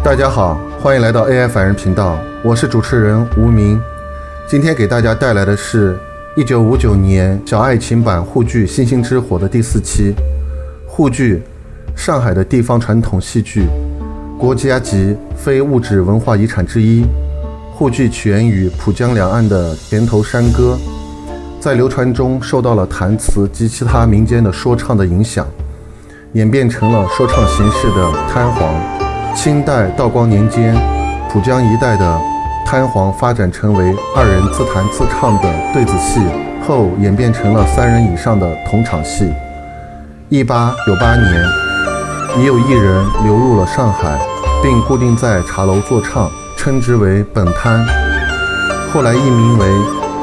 大家好，欢迎来到 AI 凡人频道，我是主持人吴明。今天给大家带来的是1959年小爱情版沪剧《星星之火》的第4期。沪剧，上海的地方传统戏剧，国家级非物质文化遗产之一。沪剧起源于浦江两岸的田头山歌，在流传中受到了弹词及其他民间的说唱的影响，演变成了说唱形式的滩簧。清代道光年间，浦江一带的滩簧发展成为2人自弹自唱的对子戏，后演变成了3人以上的同场戏。1898年，已有艺人流入了上海，并固定在茶楼作唱，称之为本滩，后来译名为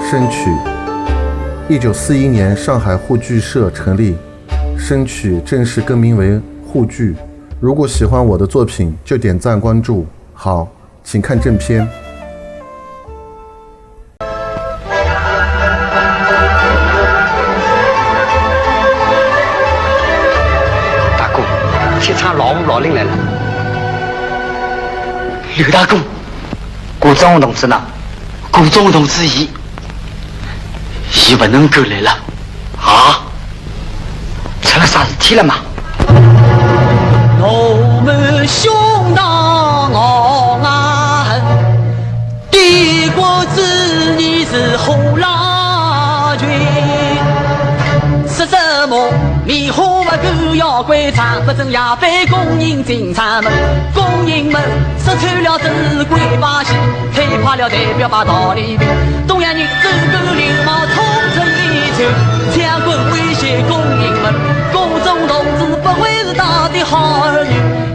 声曲。1941年，上海沪剧社成立，声曲正式更名为沪剧。如果喜欢我的作品，就点赞关注。好，请看正片。大哥，铁厂老五老林来了。刘大哥，顾忠同志呢？顾忠同志伊不能够来了啊？出了啥事体了吗？我们兄长傲岸，帝国之义是后拉军。说什么棉花不够要归场，不准也非工人进厂门。工人们说穿了是规把戏，推垮了代表把道理平。东洋人走狗流氓冲成一团，枪棍威胁工人们。顾忠同志不会是大的好儿女，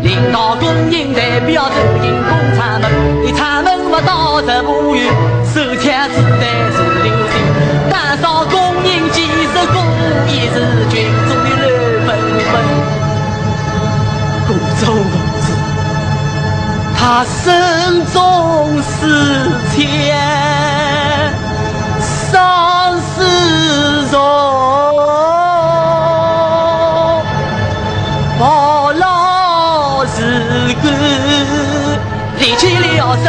领导工人代表走进工厂门，离厂门不到10步远，手枪子弹是流星，单少工人几十公，也是群众的乱纷纷。顾忠同志，他身中4千，伤势重。立起了身，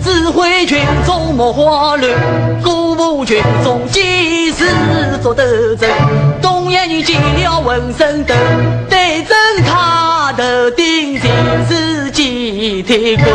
指挥群众莫慌乱，鼓舞群众及时做斗争。东洋人见了浑身抖，对准他头顶尽是鸡腿棍。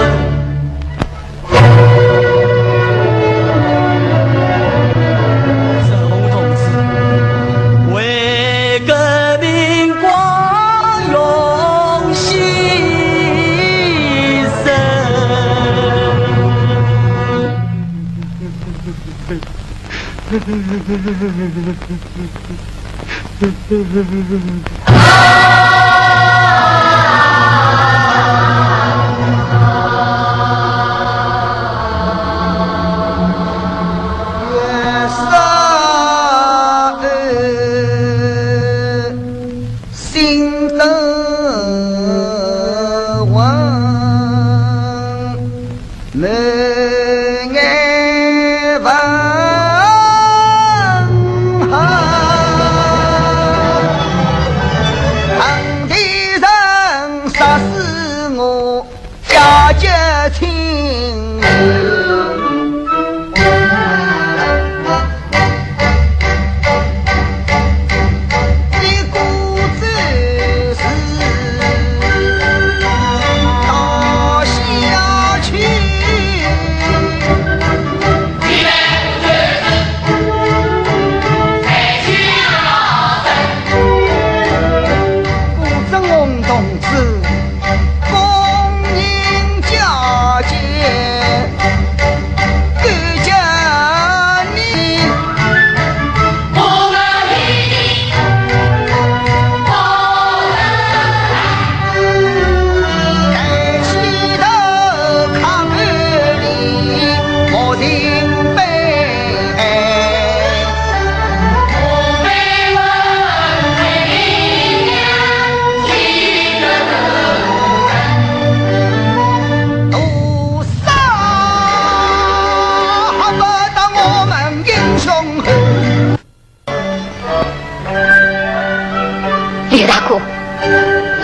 刘大哥，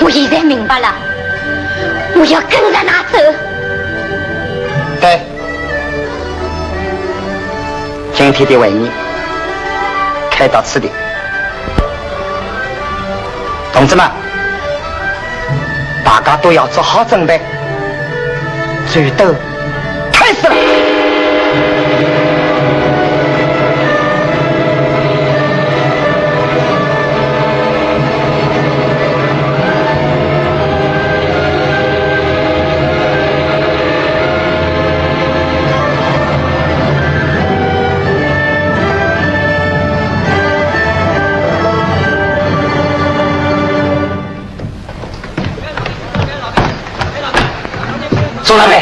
我现在明白了，我要跟着他走。对，今天的会议开到此地，同志们，大家都要做好准备，战斗开始了。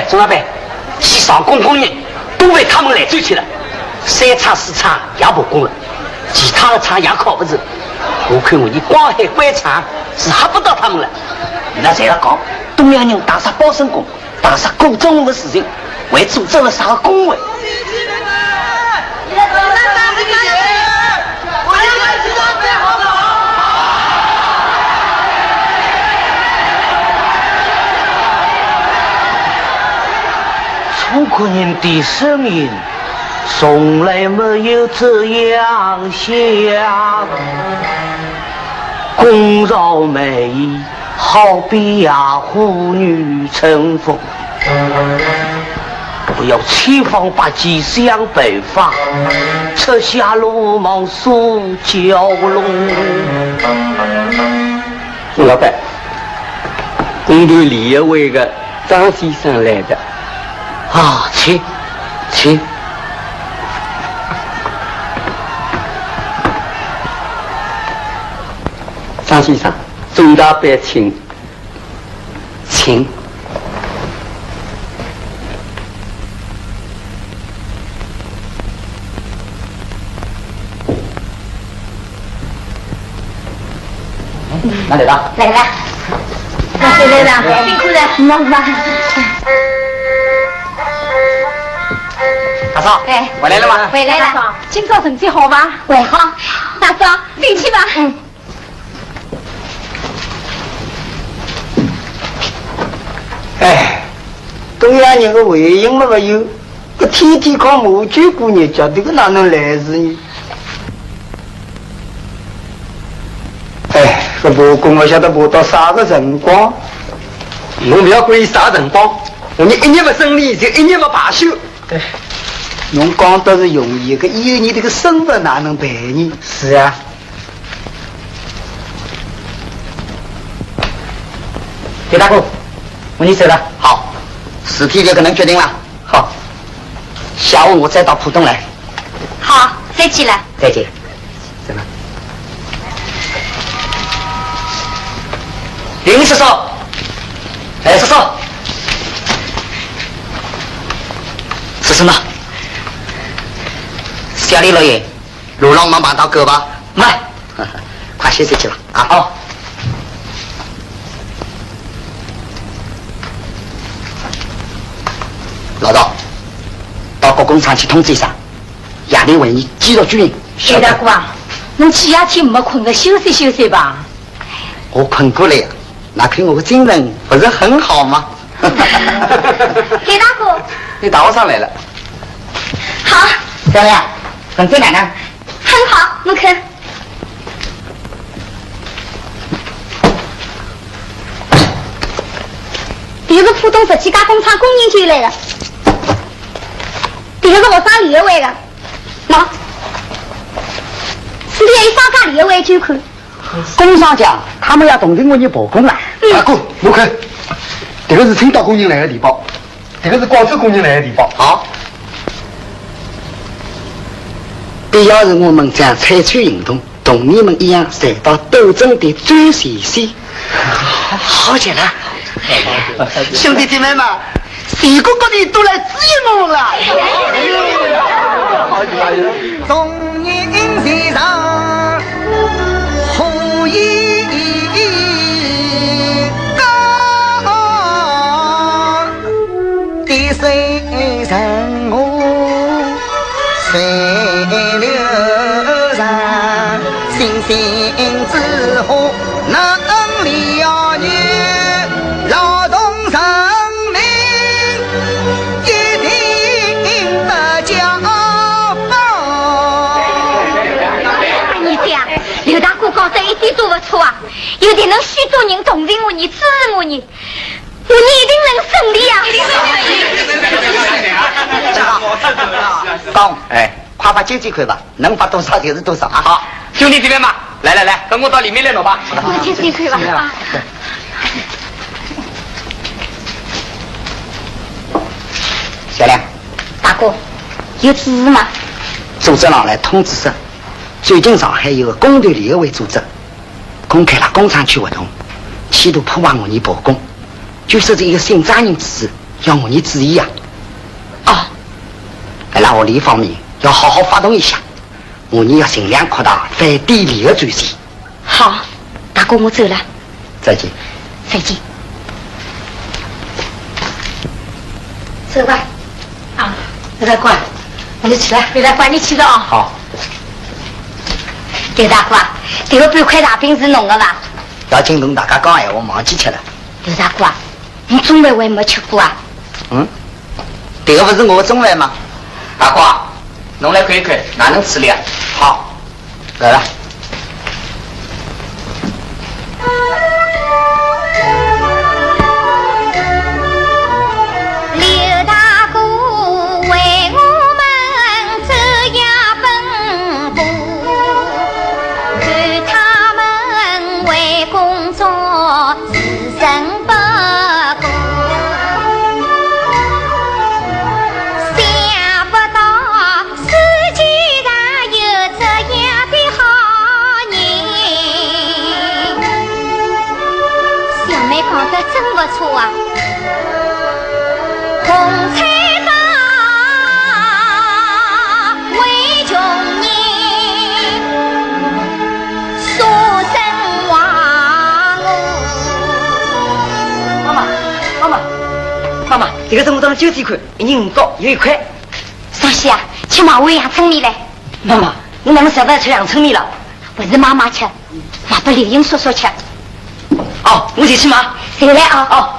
钟老板，西上工工人都被他们来追去了，3厂4厂也不供了，其他的厂也靠不住。我看你广海关厂是吓不到他们了。那在了讲，东洋人打杀包身工，打杀各种的事情，还组织了啥个工会？中国人的声音从来没有这样响，公饶美好比呀妇女乘风，不要千方百计向北方，撤下鲁莽苏蛟龙。钟老板，工团联谊会的张先生来的。啊，请。张先生，钟大伯请。哪里了？来了，来了，辛苦了，忙吧。大嫂，哎，回来了吗？回来了。今朝成绩好吧？还好。大嫂，进去吧。哎，东洋人的回应没有，个天天靠马驹过日脚，这个哪能来事呢？哎，这不公我晓得磨到啥个辰光？我不要管伊啥辰光，我们一日不胜利就一日不罢休。对。侬讲得是容易，可以后你这个身份哪能办呢？是啊。李大哥，你走了。好，10天就可能决定了。好，下午我再到浦东来。好，再见了。再见。走了。林叔叔，哎，叔叔，是什么？小李老爷，路上忙忙到够吧？没，快休息去吧。啊哦。老道，到各工厂去通知一声，夜里为你继续军营。李大哥啊，侬前2天没困的，休息休息吧。我困过来，那看我的精神不是很好吗？李大哥，你大和尚来了。好。怎么样？很自然呢？很好，侬看。第一个浦东10几家工厂工人就来了，第二个学生联谊会的，喏，这里还有商家联谊会就看。工商讲，他们要动情我你报工了。大哥，我看，这个是青岛工人来的地方，这个是广州工人来的地方。好。必要是我们将采取行动，同你们一样站到斗争的最前线。好极了，兄弟姐妹们，全国各地都来支援我们了。中英先生，虎一高的水神我水流长，星星之火能燎原，劳动有的能许多人同情我，你支持我，你一定能胜利啊！讲，快把酒开吧，能发多少就是多少啊！好，兄弟姐妹们，来，跟我到里面来弄吧。我酒开吧啊！小亮，大哥，有指示吗？组织上来通知说，最近上海有个工团联会组织公开了工厂区活动，企图破坏我们罢工，就说是一个姓张人指示，要我们注意啊！哦，那我另一方面要好好发动一下，我们要尽量扩大反对联合战线。好，大哥，我走了。再见。再见。走吧。啊，刘大哥，我就去了。刘大哥，你去了啊？好。刘大哥，这个半块大饼是弄的吧？要京东大家讲闲话，忘记吃了。刘大哥，你中饭我也没吃过啊。这个不是我的中饭吗？大哥，弄来看一看，哪能吃的啊？好，来了。刘大哥为我们昼夜奔波，看他们为工作自身不顾，想不到世界上有这样的好人。小妹讲得真不错啊！共产党为穷人杀身亡妈妈，这个是我当酒店看，一人5角，有1块。双喜啊，去买碗阳春面来。妈妈，你哪能舍不得吃阳春面了？不是妈妈吃，妈把刘英叔叔吃。哦，我就去买。谁来啊？哦。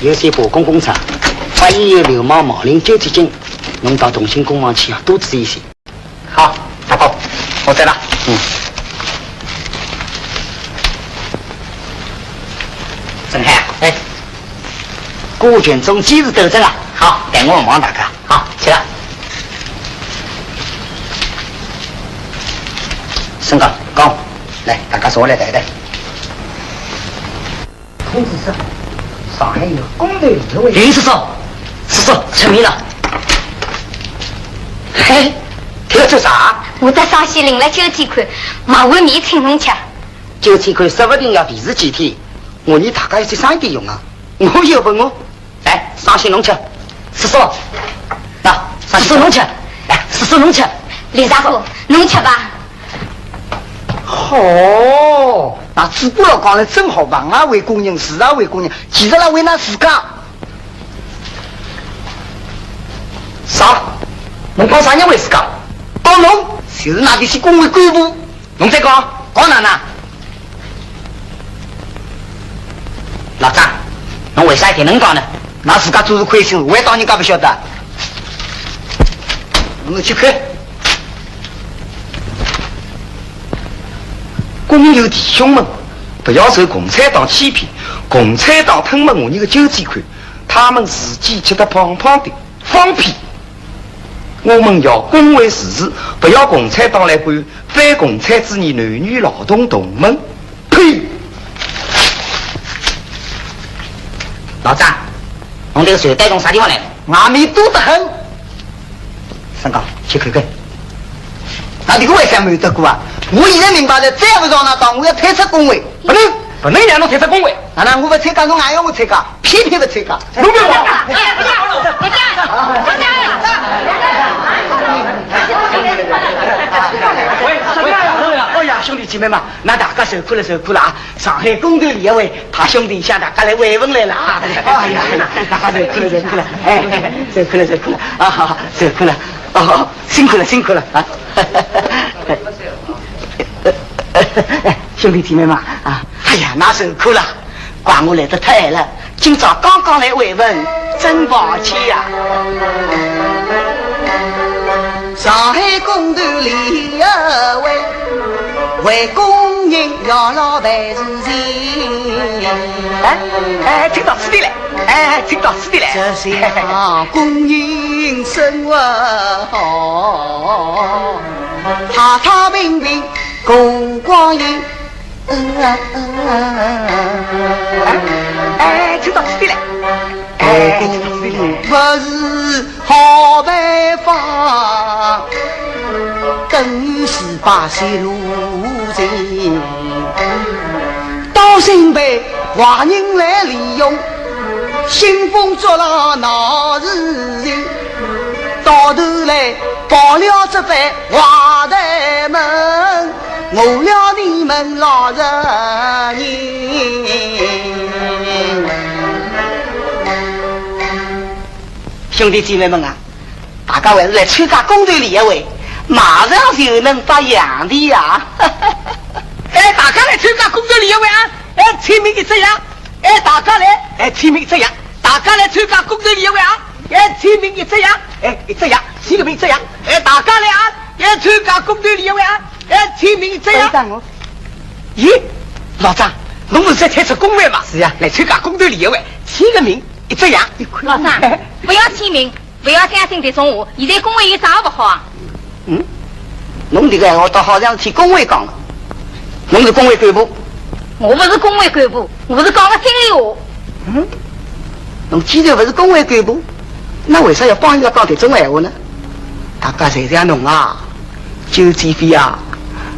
有些罢工工厂发现有流氓冒领救济金，侬到同心工坊去要多注意些。好，大哥，我走了。郑海，顾全忠今日斗争啊！好，带我忙大哥。好，去了。申刚，讲，来，大家坐来谈谈。通知说，上海有工团联会。林叔叔，出面了。嘿，这个做啥？我在上西领了酒店款，买碗面请侬吃。酒店款说不定要维持几天，我你大家要去省一点用啊！我有本我，来，上西侬吃。叔叔，那上西侬吃，来，叔叔侬吃。李大哥，侬吃吧。哦，那主播老讲的真好，房啊为工人，事啊为工人，其实啦为那自家。啥？侬讲啥人为自家？讲侬就是那这些工会干部。侬再讲哪能？老张，侬为啥一定能讲呢？那自家做事亏心，我也当人家不晓得。侬去看。工友弟兄们，不要受共产党欺骗，共产党吞没我们的救济款，他们自己吃得胖胖的，放屁！我们要公为事实，不要共产党来管反共产主义男女劳动同盟。呸！老张，侬这个手袋从啥地方来的？外面多得很。三哥，去看看。那这个为啥没有得过啊？我现在明白了，再不让他当，我要退出工会。不能让侬退出工会。那我不参加，侬还要我参加，偏偏不参加。侬不要讲。哎呀，兄弟姐妹们，那大家受苦了啊！上海工团联会派兄弟向大家来慰问来了啊！哎呀，大家受苦了，受苦了啊！受苦了，哦，辛苦了啊！兄弟姐妹们啊，哎呀，那受苦了，怪我来得太晚了，今早刚刚来慰问，真抱歉呀。为工人要老百姓。听到此地来，听到此地来。这下工人生活好，踏踏平平过光阴。听到此地来。不是好办法，更是把些路人，当心被坏人来利用，兴风作浪闹事情，到头来报了这番坏人们，误了你们老人。兄弟姐妹们啊，大家还是来参加公队联会，马上就能发洋的呀！大家来参加公队联会啊！签名一只样！大家来，签名一只样！大家来参加公队联会啊！签名一只样！一只样，签个名一只样！大家来啊！参加公队联会啊！签名一只样！咦，老张，侬不是在推出公会吗？是呀，来参加公队联会，签个名一只样！老张，不要签名，不要相信这种话，现在工会有啥不好啊？侬这个我倒好像替工会讲了，侬是工会干部。我不是工会干部，我是讲个心里话。侬既然不是工会干部，那为啥要帮人家讲这种闲话呢？大家谁让侬啊？救济费啊，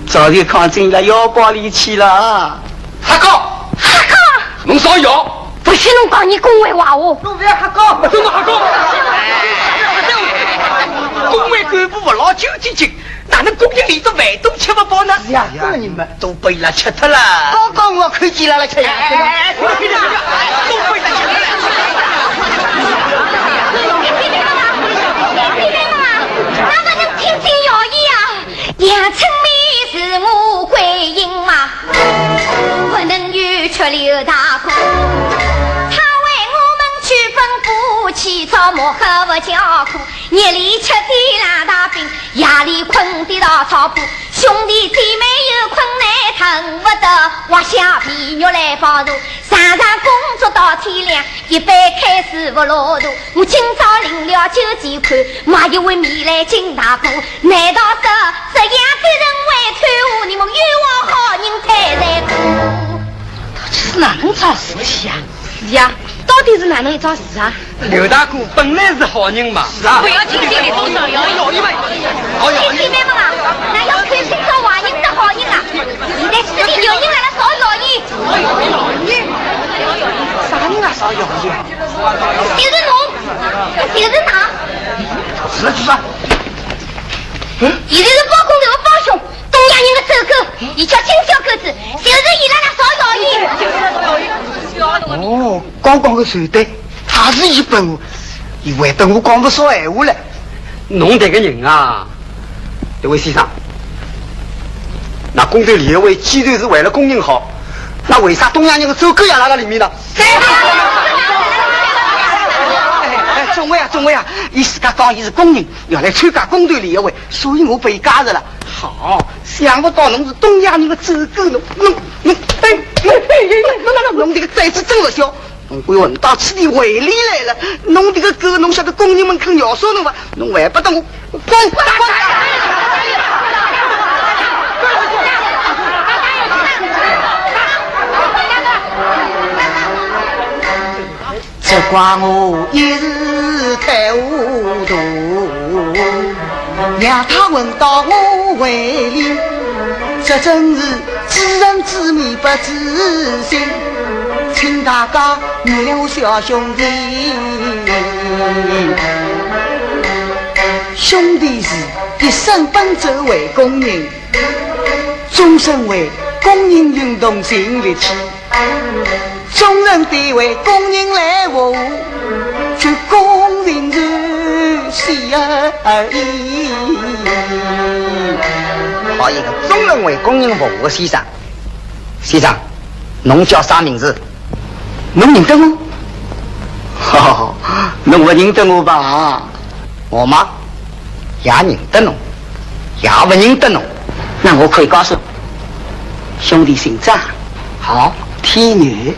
早就扛进了腰包里去了。瞎讲！瞎讲！侬少要！不许侬讲你工会话话！侬不要瞎讲！真的瞎讲！工会干部不老救济金，哪能工人连着饭都吃不饱呢？是呀，这你们都被伊拉吃脱了。刚刚我看见了吃呀，都被伊拉吃脱了。那么能听进谣言啊？杨春梅是我归隐嘛，不能与却刘大哥。他为我们去奔赴起草磨合不叫苦，夜里吃的烂大饼，夜里困的稻草铺。兄弟姐妹有困难疼不得，挖下皮肉来帮助。常常工作到天亮，一杯开水不落肚。我今朝领了酒几款，买一碗米来敬大哥。难道这样的人为贪污，你们冤枉好人太残酷？是哪能桩事体啊？是呀，到底是哪能一桩事啊？刘大哥本来是好人嘛，是啊。不要听信你多少谣言，亲戚们啊，那要看清楚坏人的好人啊！现在市里有人来了烧谣言，啥人啊烧谣言？就是侬，就是他。是就是啊。现在是包公头的帮凶，东亚人的走狗，伊叫金小狗子，就是伊拉来烧谣言。哦，刚刚个船队，他是一本我，伊为等我讲不少闲话了。侬这个人啊，这位先生，那工队联会既然是为了工人好，那为啥东亚人的走狗也拉到里面呢？众位啊，伊自家讲伊是工人，要来参加工队联会，所以我被加入了。好，想不到侬是东亚人的走狗，侬这个崽子真不小！侬给我到此地回礼来了，侬这个狗，侬晓得工人们肯咬说侬吧？侬还不等我滚！这怪我一时太糊涂，让他问到我怀里，这真是知人知面不知心，请大家原谅我小兄弟。兄弟是一生奔走为工人，终身为工人运动尽力气。众人地为工人来服务，却工人如戏而已。好一个众人为工人服务的先生。先生，侬叫啥名字？侬认得我？哈，侬不认得我吧？我吗？也认得侬，也不认得侬。那我可以告诉，兄弟姓张，好天女。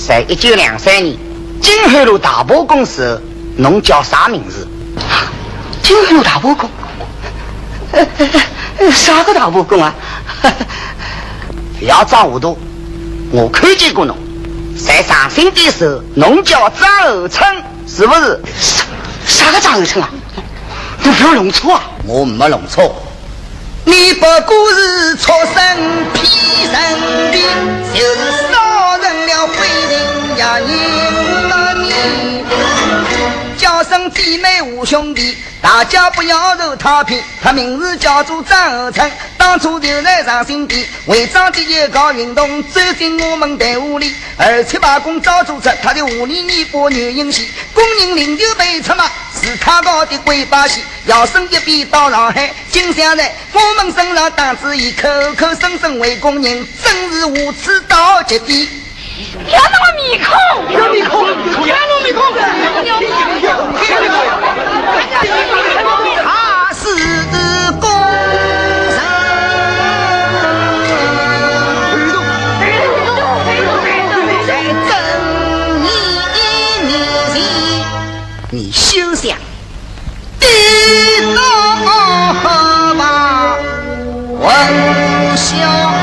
在1923年，金海路大伯公时，侬叫啥名字？金海路大伯公？啥个大伯公啊？不要装糊涂，我看见过侬，在上新的时候，侬叫张后春，是不是？啥个张后春啊？你不要弄错啊！我没弄错，你不过是出身披神的，就是烧成了飞人呀！你了你，叫声弟妹五兄弟，大家不要惹他皮。他名字叫做张后春，当初就在上新地为张姐姐搞运动，走进我们队伍里，而且把功招组织他的武力尼泊女英戏，公认领袖被出马。是他搞的鬼把戏，摇身一变到上海，今现在我们身上当子以口口声声为公认，真是无耻到极点。要那么迷空，要迷空，要弄迷空，他是公上，在正义面前，你休想低头吧，文小。